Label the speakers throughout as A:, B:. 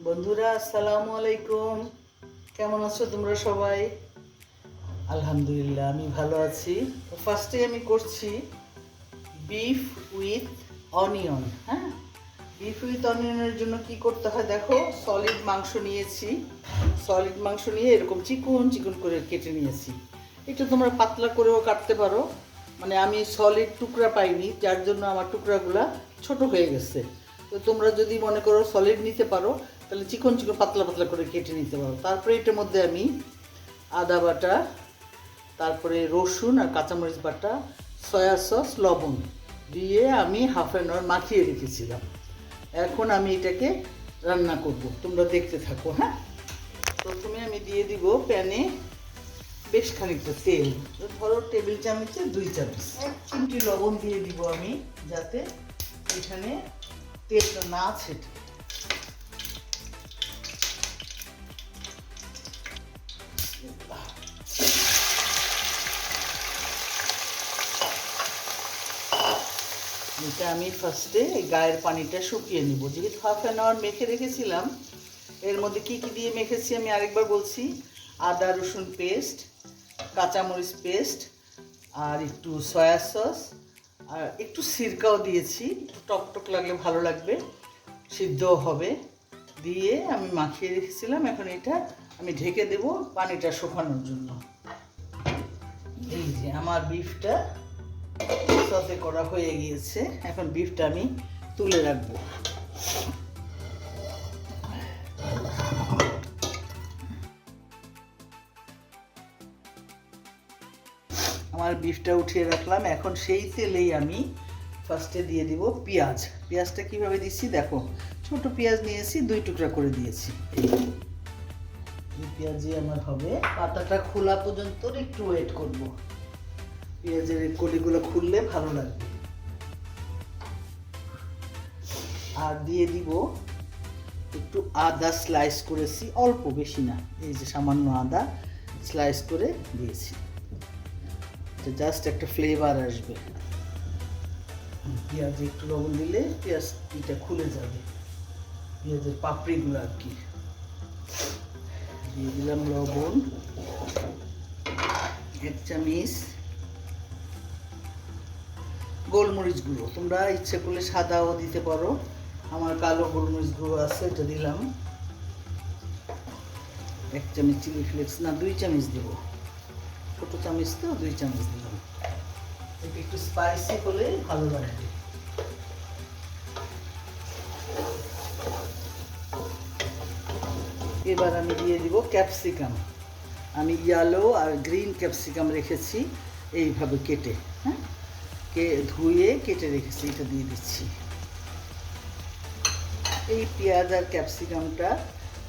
A: বন্ধুরা আসসালামু আলাইকুম। কেমন আছো তোমরা সবাই? আলহামদুলিল্লাহ আমি ভালো আছি। তো ফার্স্টে আমি করছি বিফ উইথ অনিয়ন। হ্যাঁ, বিফ উইথ অনিয়নের জন্য কি করতে হয় দেখো, সলিড মাংস নিয়েছি। সলিড মাংস নিয়ে এরকম চিকন চিকন করে কেটে নিয়েছি। একটু তোমরা পাতলা করেও কাটতে পারো, মানে আমি সলিড টুকরা পাইনি, যার জন্য আমার টুকরাগুলা ছোট হয়ে গেছে। তো তোমরা যদি মনে করো সলিড নিতে পারো, তাহলে চিকন চিকন পাতলা পাতলা করে কেটে নিতে পারো। তারপরে এটার মধ্যে আমি আদা বাটা, তারপরে রসুন আর কাঁচামরিচ বাটা, সয়া সস, লবণ দিয়ে আমি হাফ অ্যান আওয়ার মাখিয়ে রেখেছিলাম। এখন আমি এটাকে রান্না করব, তোমরা দেখতে থাকো। হ্যাঁ, প্রথমে আমি দিয়ে দিব প্যানে বেশ খানিকটা তেল, ধরো টেবিল চামচে 2 চামচ। 1 চিমটি লবণ দিয়ে দিব আমি, যাতে এখানে তেলটা না ছেটে। এটা আমি ফার্স্টে গায়ের পানিটা শুকিয়ে নিব, যেহেতু হাফ অ্যান আওয়ার মেখে রেখেছিলাম। এর মধ্যে কি কি দিয়ে মেখেছি আমি আরেকবার বলছি। আদা রসুন পেস্ট, কাঁচামরিচ পেস্ট, আর একটু সয়া সস, আর একটু সিরকাও দিয়েছি, টকটক লাগলে ভালো লাগবে, সিদ্ধও হবে। দিয়ে আমি মাখিয়ে রেখেছিলাম। এখন এটা আমি ঢেকে দেব পানিটা শুকানোর জন্য। এই যে আমার বিফটা সসে করা হয়ে গিয়েছে। এখন বিফটা আমি তুলে রাখবো। আমার বিফটা উঠিয়ে রাখলাম। এখন সেই তেলেই আমি ফার্স্টে দিয়ে দিব পেঁয়াজ। পেঁয়াজটা কিভাবে দিচ্ছি দেখো, ছোট পেঁয়াজ নিয়েছি, 2 টুকরা করে দিয়েছি। এই পেঁয়াজই আমার হবে। পাতাটা খোলা পর্যন্ত একটু ওয়েট করব, পেঁয়াজের কলিগুলো খুললে ভালো লাগবে। আর দিয়ে দিব একটু আদা স্লাইস করেছি, অল্প, বেশি না, এই যে সামান্য আদা স্লাইস করে দিয়েছি, জাস্ট একটা ফ্লেভার আসবে। পেঁয়াজে একটু লবণ দিলে পেঁয়াজটা খুলে যাবে, পেঁয়াজের পাপড়িগুলো আর কি। দিয়ে দিলাম লবণ 1 চামচ, গোলমরিচ গুঁড়ো, তোমরা ইচ্ছে করলে সাদাও দিতে পারো, আমার কালো গোলমরিচ গুঁড়ো আছে, এটা দিলাম। 1 চামচ চিলি ফ্লেক্স, না 2 চামচ দেব, ছোট চামচ তো 2 চামচ দিলাম। এটা একটু স্পাইসি হলে ভালো লাগবে। এবার আমি দিয়ে দিব ক্যাপসিকাম। আমি ইয়েলো আর গ্রিন ক্যাপসিকাম রেখেছি এইভাবে কেটে, হ্যাঁ, ধুয়ে কেটে রেখেছি, এটা দিয়ে দিচ্ছি। এই পেঁয়াজ আর ক্যাপসিকামটা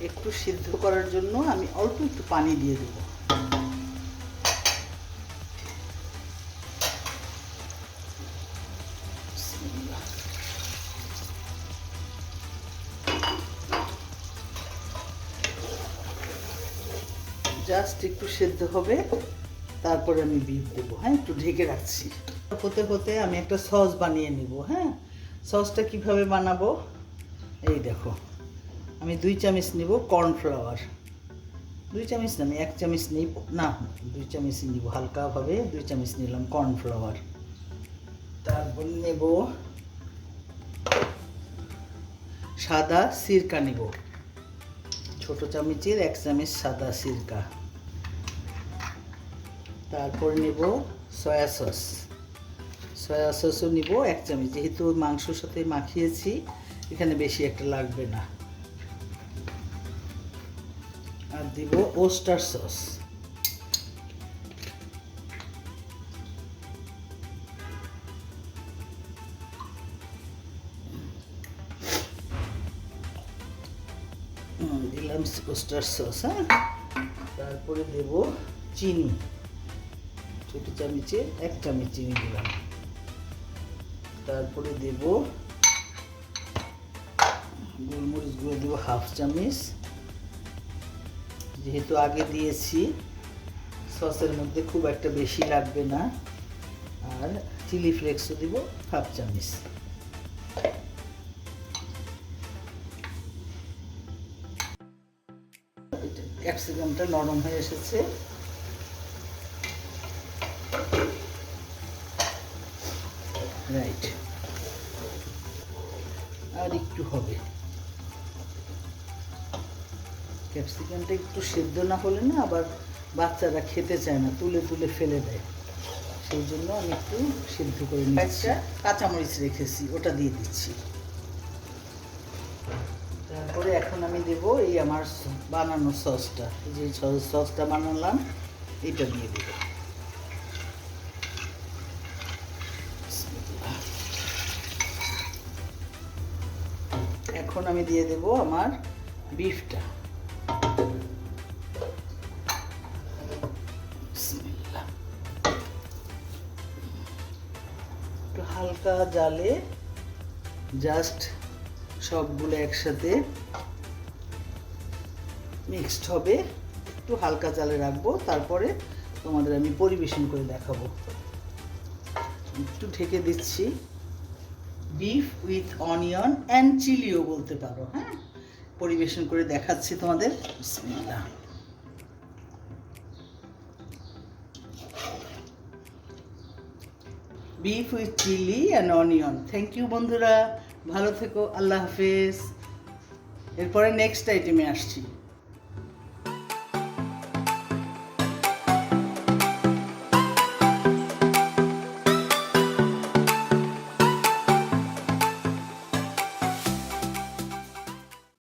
A: একটু সিদ্ধ করার জন্য আমি অল্প একটু পানি দিয়ে দেবো। জাস্ট একটু সেদ্ধ হবে, তারপরে আমি বিফ দেবো। হ্যাঁ, একটু ঢেকে রাখছি। হতে হতে আমি একটা সস বানিয়ে নিব। হ্যাঁ, সসটা কিভাবে বানাবো এই দেখো, আমি 2 চামচ নিব কর্নফ্লাওয়ার। 2 চামচ না, আমি 1 চামচ নিব, না 2 চামচই নিব, হালকাভাবে 2 চামচ নিলাম কর্নফ্লাওয়ার। তারপর নেব সাদা সিরকা, নেব ছোট চামচের 1 চামচ সাদা সিরকা। তারপর নেব সয়া সস, সয়া সসও নিব 1 চামচ, যেহেতু মাংসর সাথে মাখিয়েছি এখানে বেশি একটা লাগবে না। আর দিব ওস্টার সস, দিলাম ওস্টার সস। হ্যাঁ, তারপরে দেব চিনি, ছোট চামচে 1 চামচ চিনি দিলাম। তারপরে দেব গোলমরিচ গুঁড়ো, দেবো 1/2 চামচ, যেহেতু আগে দিয়েছি সসের মধ্যে খুব একটা বেশি লাগবে না। আর চিলি ফ্লেক্সও দিব 1/2 চামচ। ক্যাপসিকামটা নরম হয়ে এসেছে। রাইট, আর একটু হবে। ক্যাপসিকামটা একটু সেদ্ধ না হলে না আবার বাচ্চারা খেতে চায় না, তুলে তুলে ফেলে দেয়। সেই জন্য আমি একটু সেদ্ধ করে নিচ্ছি। কাঁচামরিচ রেখেছি, ওটা দিয়ে দিচ্ছি। তারপরে এখন আমি দেব এই আমার বানানো সসটা, যে সসটা বানালাম এটা দিয়ে দেব। এখন আমি দিয়ে দেব আমার বিফটা। একটু হালকা জালে জাস্ট সবগুলো একসাথে মিক্সড হবে। একটু হালকা জালে রাখবো, তারপরে তোমাদের আমি পরিবেশন করে দেখাবো। একটু ঢেকে দিচ্ছি। বিফ উইথ অনিয়ন অ্যান্ড চিলিও বলতে পারো। হ্যাঁ, পরিবেশন করে দেখাচ্ছি তোমাদের। বিসমিল্লাহ। Beef with chilli and onion. Thank you বন্ধুরা, ভালো থেকো, আল্লাহ হাফেজ। এরপরে নেক্সট আইটেমে আসছি।